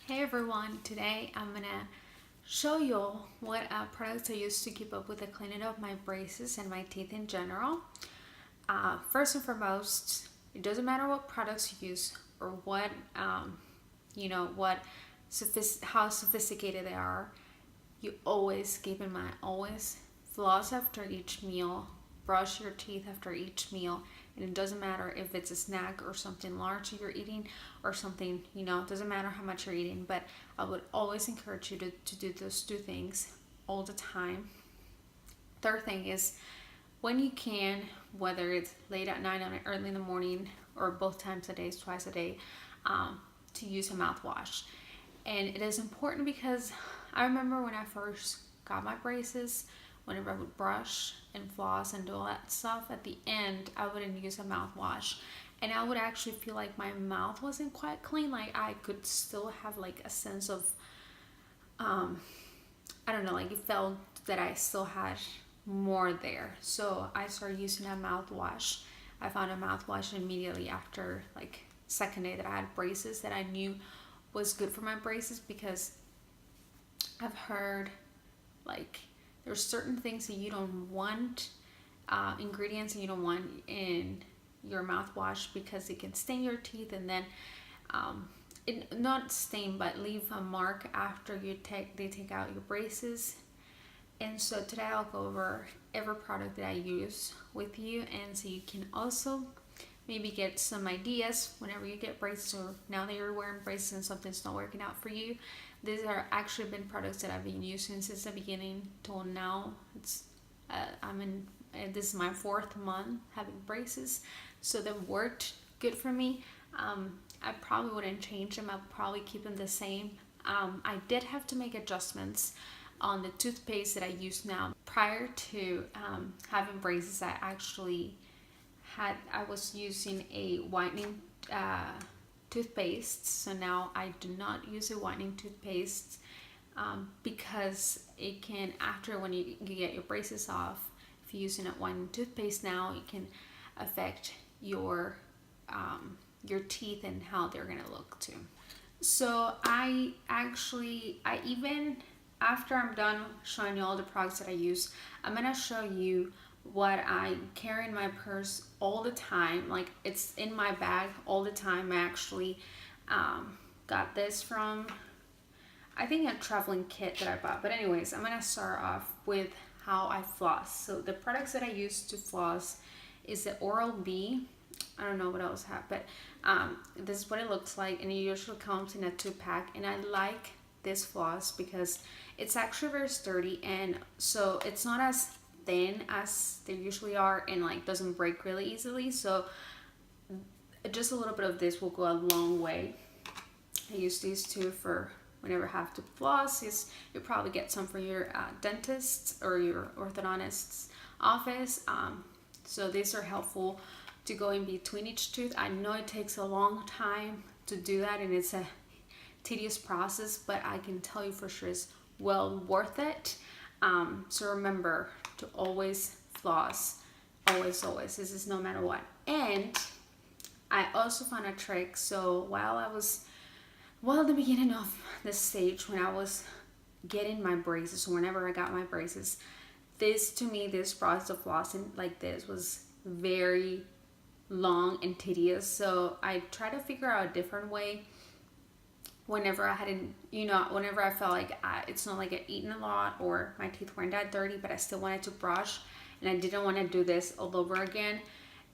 Hey everyone, today I'm gonna show you what products I use to keep up with the cleaning of my braces and my teeth in general. First and foremost, it doesn't matter what products you use or what what how sophisticated they are. You always keep in mind, always floss after each meal, brush your teeth after each meal, and it doesn't matter if it's a snack or something large you're eating or something, it doesn't matter how much you're eating, but I would always encourage you to do those two things all the time. Third thing is when you can, whether it's late at night or early in the morning or both times a day, twice a day, to use a mouthwash. And it is important because I remember when I first got my braces, whenever I would brush and floss and do all that stuff, at the end I wouldn't use a mouthwash, and I would actually feel like my mouth wasn't quite clean. Like I could still have like a sense of I don't know, like it felt that I still had more there. So I started using a mouthwash. I found a mouthwash immediately after, like, second day that I had braces, that I knew was good for my braces, because I've heard like there's certain things that you don't want, ingredients that you don't want in your mouthwash, because it can stain your teeth, and then not stain but leave a mark after they take out your braces. And so today I'll go over every product that I use with you, and so you can also maybe get some ideas whenever you get braces, or now that you're wearing braces and something's not working out for you. These are actually been products that I've been using since the beginning till now. It's this is my 4th month having braces, so they've worked good for me. I probably wouldn't change them. I'll probably keep them the same. I did have to make adjustments on the toothpaste that I use now. Prior to having braces, I was using a whitening toothpaste. So now I do not use a whitening toothpaste, because it can, after when you get your braces off, if you're using a whitening toothpaste now, it can affect your teeth and how they're gonna look too. So I even, after I'm done showing you all the products that I use, I'm gonna show you what I carry in my purse all the time. Like, it's in my bag all the time. I actually got this from, I think, a traveling kit that I bought. But anyways, I'm gonna start off with how I floss. So the products that I use to floss is the Oral-B. I don't know what else I have, but this is what it looks like, and it usually comes in a 2-pack. And I like this floss because it's actually very sturdy, and so it's not as thin as they usually are, and like doesn't break really easily. So just a little bit of this will go a long way. I use these two for whenever I have to floss. You probably get some for your dentist or your orthodontist's office. So these are helpful to go in between each tooth. I know it takes a long time to do that, and it's a tedious process, but I can tell you for sure it's well worth it. So remember to always floss, always. This is no matter what. And I also found a trick. So at the beginning of this stage, when I was getting my braces, whenever I got my braces, this process of flossing like this was very long and tedious. So I tried to figure out a different way. Whenever I felt like it's not like I'd eaten a lot or my teeth weren't that dirty, but I still wanted to brush, and I didn't want to do this all over again.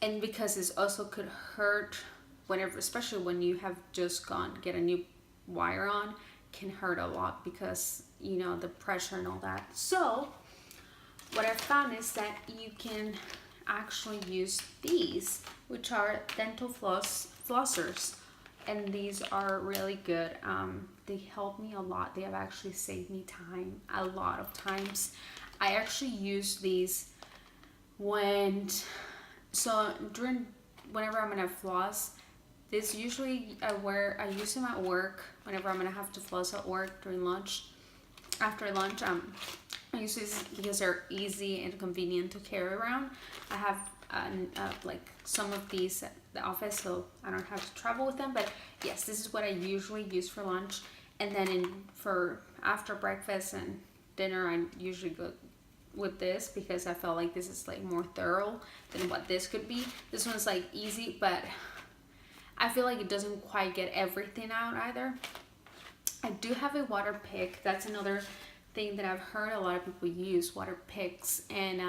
And because this also could hurt whenever, especially when you have just get a new wire on, can hurt a lot because, the pressure and all that. So what I found is that you can actually use these, which are dental flossers. And these are really good. They help me a lot. They have actually saved me time a lot of times. I actually use these whenever I'm gonna floss. This usually I use them at work whenever I'm gonna have to floss at work during lunch. After lunch, I use these because they're easy and convenient to carry around. I have like some of these at the office, so I don't have to travel with them. But yes, this is what I usually use for lunch, And then for after breakfast and dinner, I usually go with this because I felt like this is like more thorough than what this could be. This one's like easy, but I feel like it doesn't quite get everything out either. I do have a water pick. That's another thing that I've heard a lot of people use, water picks. And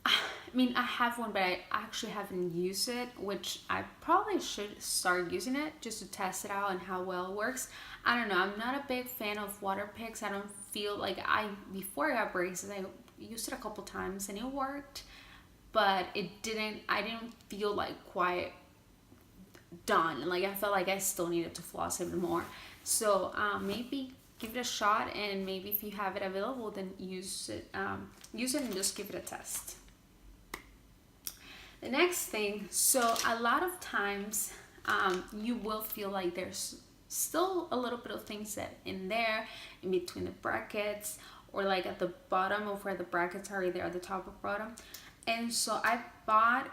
I mean, I have one, but I actually haven't used it, which I probably should start using it just to test it out and how well it works. I don't know. I'm not a big fan of water picks. I don't feel like before I got braces, I used it a couple times and it worked, but I didn't feel like quite done. Like I felt like I still needed to floss even more. So maybe give it a shot, and maybe if you have it available, then use it and just give it a test. The next thing, so a lot of times you will feel like there's still a little bit of things that in there in between the brackets, or like at the bottom of where the brackets are, either at the top or bottom. And so I bought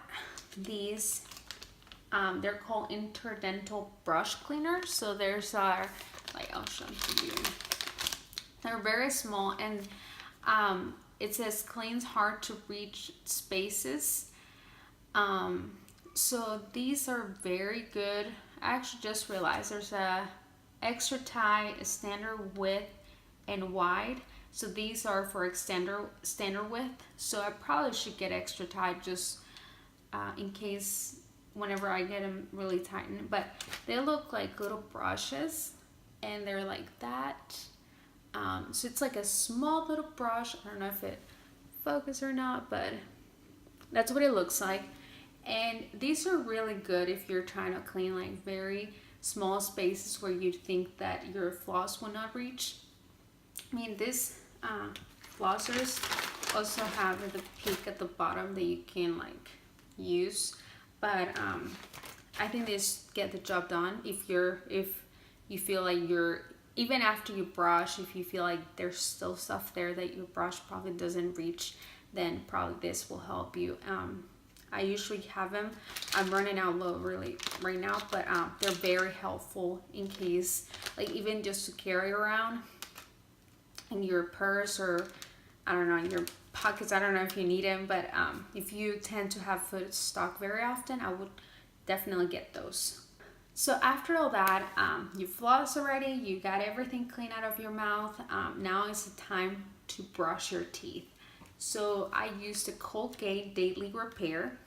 these, they're called interdental brush cleaners. So there's our, like, I'll show them to you. They're very small, and it says cleans hard to reach spaces. So these are very good. I actually just realized there's a extra tie, a standard width, and wide. So these are for standard width. So I probably should get extra tie just in case whenever I get them really tightened. But they look like little brushes, and they're like that. So it's like a small little brush. I don't know if it focuses or not, but that's what it looks like. And these are really good if you're trying to clean like very small spaces where you think that your floss will not reach. I mean, these flossers also have the peak at the bottom that you can like use, but I think these get the job done. If you feel like even after you brush, if you feel like there's still stuff there that your brush probably doesn't reach, then probably this will help you. I usually have them. I'm running out low really right now, but they're very helpful in case, like even just to carry around in your purse, or I don't know, in your pockets. I don't know if you need them, but if you tend to have food stock very often, I would definitely get those. So after all that, you floss already, you got everything clean out of your mouth. Now is the time to brush your teeth. So I used the Colgate Daily Repair.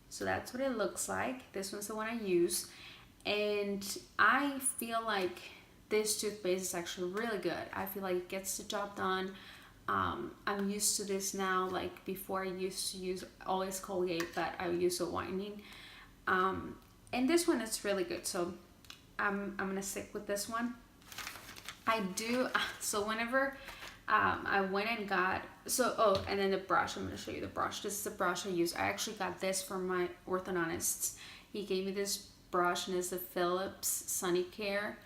So that's what it looks like. This one's the one I use. And I feel like this toothpaste is actually really good. I feel like it gets the job done. I'm used to this now. Like before, I used to use always Colgate, but I use a whitening. And this one is really good. So I'm gonna stick with this one. So whenever I went and got, and then the brush, I'm going to show you the brush. This is the brush I use. I actually got this from my orthodontist. He gave me this brush, and it's the Philips Sunny Care.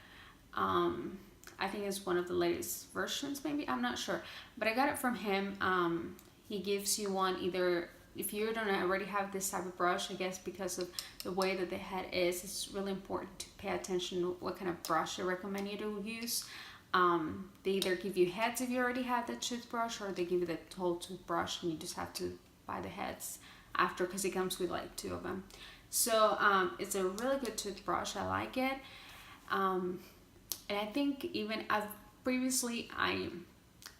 I think it's one of the latest versions, maybe. I'm not sure. But I got it from him. He gives you one either, if you don't already have this type of brush, I guess because of the way that the head is, it's really important to pay attention to what kind of brush they recommend you to use. They either give you heads if you already have the toothbrush, or they give you the whole toothbrush and you just have to buy the heads after, because it comes with like 2 of them. So it's a really good toothbrush. I like it. And I think even I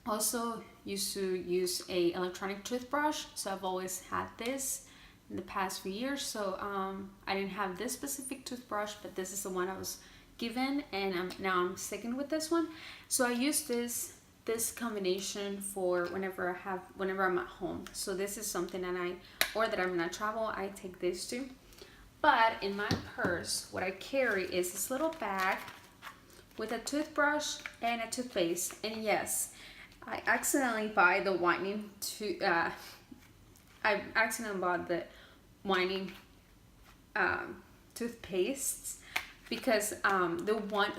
also used to use a electronic toothbrush. So I've always had this in the past few years. So I didn't have this specific toothbrush, but this is the one I was given, and now I'm sticking with this one. So I use this combination for whenever I'm at home. So this is something that that I'm gonna travel, I take this too. But in my purse, what I carry is this little bag with a toothbrush and a toothpaste. And yes, I accidentally bought the whitening toothpastes, because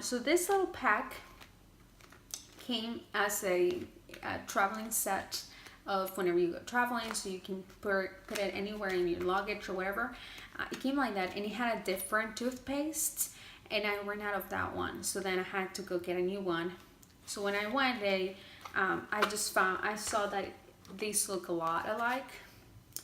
so this little pack came as a traveling set of whenever you go traveling, so you can put it anywhere in your luggage or whatever. It came like that, and it had a different toothpaste, and I ran out of that one. So then I had to go get a new one. So when I went, I saw that these look a lot alike,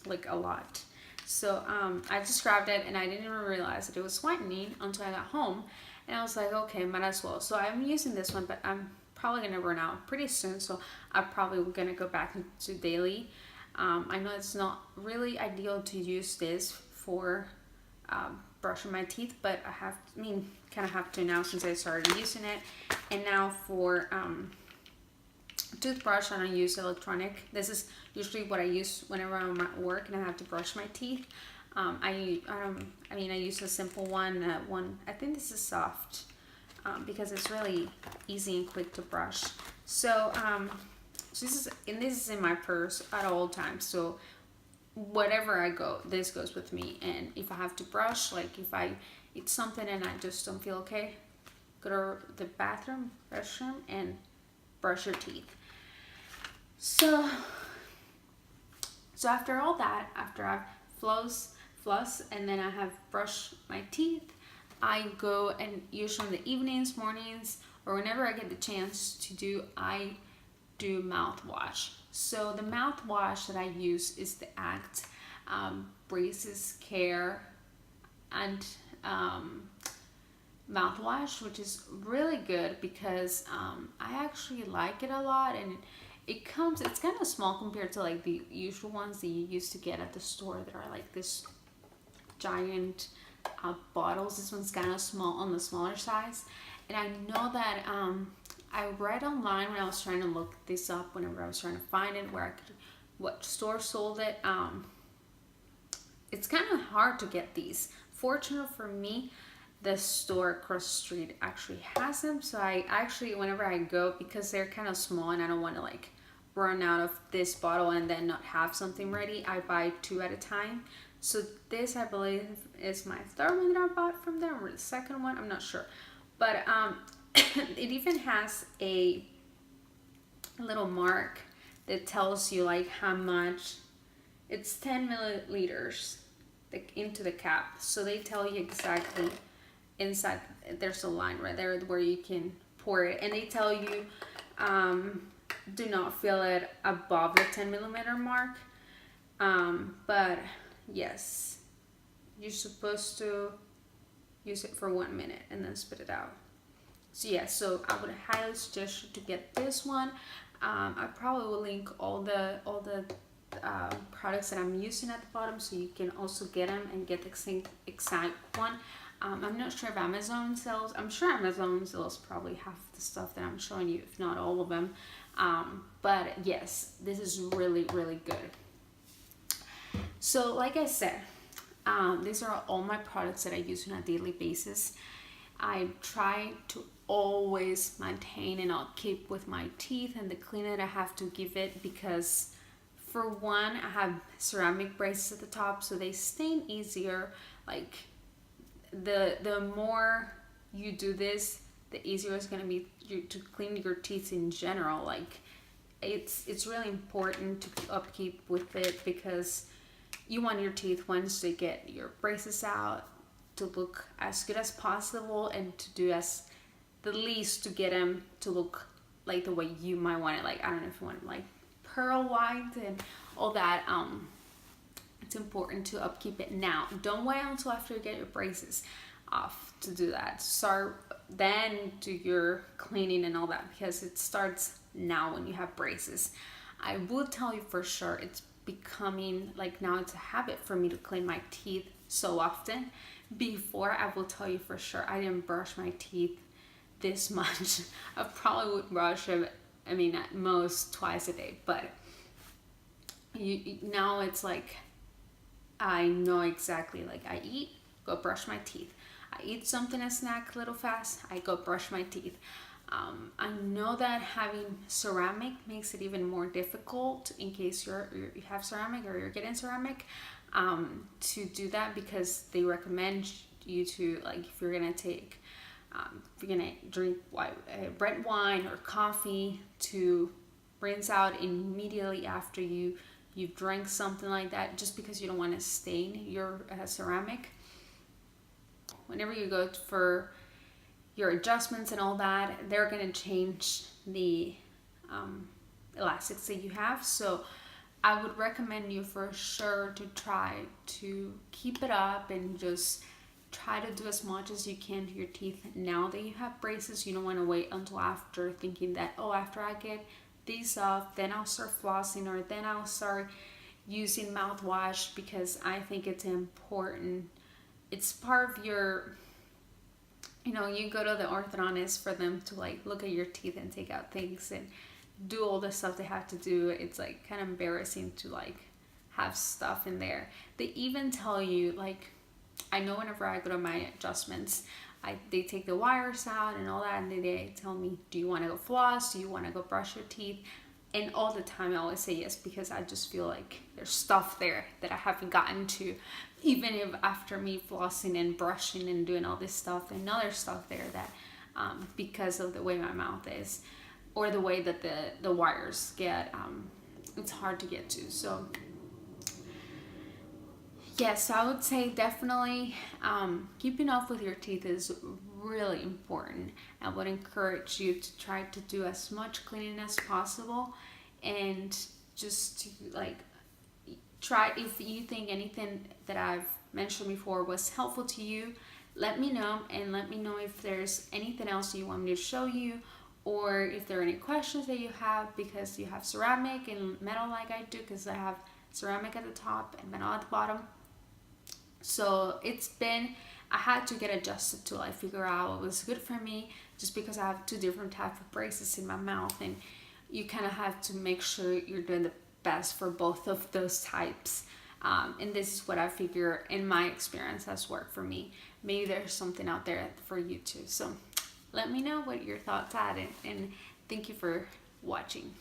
like a lot. So I just grabbed it, and I didn't even realize that it was whitening until I got home, and I was like, okay, might as well. So I'm using this one, but I'm probably gonna run out pretty soon, so I'm probably gonna go back to daily. I know it's not really ideal to use this for brushing my teeth, but kind of have to now since I started using it. And now for toothbrush, I don't use electronic. This is usually what I use whenever I'm at work and I have to brush my teeth. I use a simple one. I think this is soft because it's really easy and quick to brush. So this is in my purse at all times. So wherever I go, this goes with me. And if I have to brush, like if I eat something and I just don't feel okay, go to the restroom, and brush your teeth. So after all that, after I've floss, and then I have brushed my teeth, I go, and usually in the evenings, mornings, or whenever I get the chance to do, I do mouthwash. So the mouthwash that I use is the Act Braces Care and mouthwash, which is really good because I actually like it a lot, and it's kind of small compared to like the usual ones that you used to get at the store that are like this giant bottles. This one's kind of small, on the smaller size. And I know that I read online when I was trying to look this up, whenever I was trying to find it, what store sold it. It's kind of hard to get these. Fortunate for me, the store across the street actually has them. So I actually, whenever I go, because they're kind of small and I don't want to like run out of this bottle and then not have something ready, I buy 2 at a time. So this, I believe, is my third one that I bought from them, or the second one, I'm not sure. But it even has a little mark that tells you like how much. It's 10 milliliters into the cap. So they tell you exactly inside. There's a line right there where you can pour it, and they tell you do not fill it above the 10 millimeter mark. But yes, you're supposed to use it for 1 minute and then spit it out. So yeah, so I would highly suggest you to get this one. I probably will link all the products that I'm using at the bottom, so you can also get them and get the same exact one. I'm not sure if Amazon sells. I'm sure Amazon sells probably half the stuff that I'm showing you, if not all of them. But yes, this is really, really good. So like I said, these are all my products that I use on a daily basis. I try to always maintain and upkeep with my teeth and the cleaning I have to give it, because for one, I have ceramic braces at the top, so they stain easier. Like the more you do this, the easier it's going to be to clean your teeth in general. Like it's really important to upkeep with it, because you want your teeth, once they get your braces out, to look as good as possible, and to do as the least to get them to look like the way you might want it. Like, I don't know if you want them like pearl white and all that. It's important to upkeep it now. Don't wait until after you get your braces off to do that. Start then do your cleaning and all that, because it starts now when you have braces. I will tell you for sure, it's becoming like, now it's a habit for me to clean my teeth so often. Before, I will tell you for sure, I didn't brush my teeth this much. I probably would brush them, at most twice a day, but now it's like, I know exactly, like I eat, go brush my teeth. I eat something, a snack a little fast, I go brush my teeth. I know that having ceramic makes it even more difficult in case you have ceramic or you're getting ceramic, to do that, because they recommend you to, like, if you're gonna drink red wine or coffee, to rinse out immediately after you've drank something like that, just because you don't want to stain your ceramic. Whenever you go for your adjustments and all that, they're going to change the elastics that you have. So I would recommend you for sure to try to keep it up and just try to do as much as you can to your teeth now that you have braces. You don't want to wait until after, thinking that, oh, after I get these off, then I'll start flossing, or then I'll start using mouthwash, because I think it's important. It's part of your, you go to the orthodontist for them to like look at your teeth and take out things and do all the stuff they have to do. It's like kind of embarrassing to like have stuff in there. They even tell you, like, I know whenever I go to my adjustments, they take the wires out and all that, and they tell me, do you want to go floss? Do you want to go brush your teeth? And all the time I always say yes, because I just feel like there's stuff there that I haven't gotten to, even if after me flossing and brushing and doing all this stuff, and other stuff there that because of the way my mouth is, or the way that the wires get, it's hard to get to. So yes, I would say definitely keeping up with your teeth is really important. I would encourage you to try to do as much cleaning as possible, and just to like try, if you think anything that I've mentioned before was helpful to you, let me know, and let me know if there's anything else you want me to show you, or if there are any questions that you have, because you have ceramic and metal like I do, because I have ceramic at the top and metal at the bottom. So I had to get adjusted to like figure out what was good for me, just because I have two different types of braces in my mouth, and you kind of have to make sure you're doing the best for both of those types. And this is what I figure in my experience has worked for me. Maybe there's something out there for you too. So let me know what your thoughts are, and thank you for watching.